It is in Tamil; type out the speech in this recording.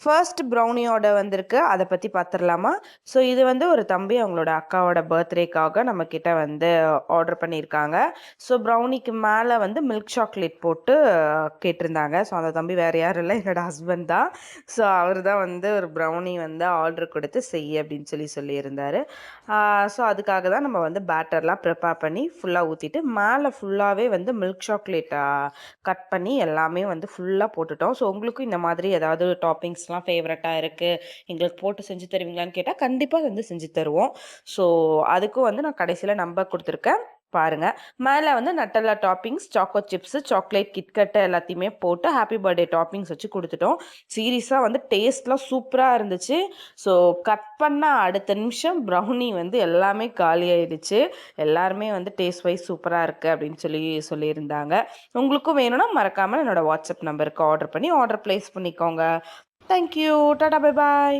ஃபர்ஸ்ட் ப்ரௌனியோட வந்திருக்கு. அத பத்தி பார்த்துரலாமா? ஸோ இது வந்து ஒரு தம்பி அவங்களோட அக்காவோட பர்த்டேக்காக நம்மக்கிட்ட வந்து ஆர்டர் பண்ணியிருக்காங்க. ஸோ ப்ரௌனிக்கு மேல வந்து மில்க் சாக்லேட் போட்டு கேட்டிருந்தாங்க. ஸோ அந்த தம்பி வேற யாரும் இல்ல, என்னோட ஹஸ்பண்ட் தான். ஸோ அவரு தான் வந்து ஒரு ப்ரௌனி வந்து ஆர்டர் கொடுத்து செய் அப்படின்னு சொல்லியிருந்தாரு. ஸோ அதுக்காக தான் நம்ம வந்து பேட்டர்லாம் ப்ரிப்பேர் பண்ணி ஃபுல்லாக ஊற்றிட்டு மேலே ஃபுல்லாகவே வந்து மில்க் சாக்லேட் கட் பண்ணி எல்லாமே வந்து ஃபுல்லாக போட்டுட்டோம். ஸோ உங்களுக்கும் இந்த மாதிரி ஏதாவது டாப்பிங்ஸ்லாம் ஃபேவரட்டாக இருக்குது, எங்களுக்கு போட்டு செஞ்சு தருவீங்களான்னு கேட்டால் கண்டிப்பாக வந்து செஞ்சு தருவோம். ஸோ அதுக்கும் வந்து நான் கடைசியில் நம்பர் கொடுத்துருக்கேன் பாருங்க. மேலே வந்து நட்டல்லா டாப்பிங்ஸ், சாக்கோ சிப்ஸு, சாக்லேட் கிட்கட்டு எல்லாத்தையுமே போட்டு ஹாப்பி பர்த்டே டாப்பிங்ஸ் வச்சு கொடுத்துட்டோம். சீரியஸாக வந்து டேஸ்ட்லாம் சூப்பராக இருந்துச்சு. ஸோ கட் பண்ண அடுத்த நிமிஷம் ப்ரௌனி வந்து எல்லாமே காலியாயிடுச்சு. எல்லாருமே வந்து டேஸ்ட் வைஸ் சூப்பராக இருக்குது அப்படின்னு சொல்லியிருந்தாங்க. உங்களுக்கும் வேணும்னா மறக்காமல் என்னோட வாட்ஸ்அப் நம்பருக்கு ஆர்டர் பண்ணி ஆர்டர் ப்ளேஸ் பண்ணிக்கோங்க. தேங்க்யூ. Tata bye bye.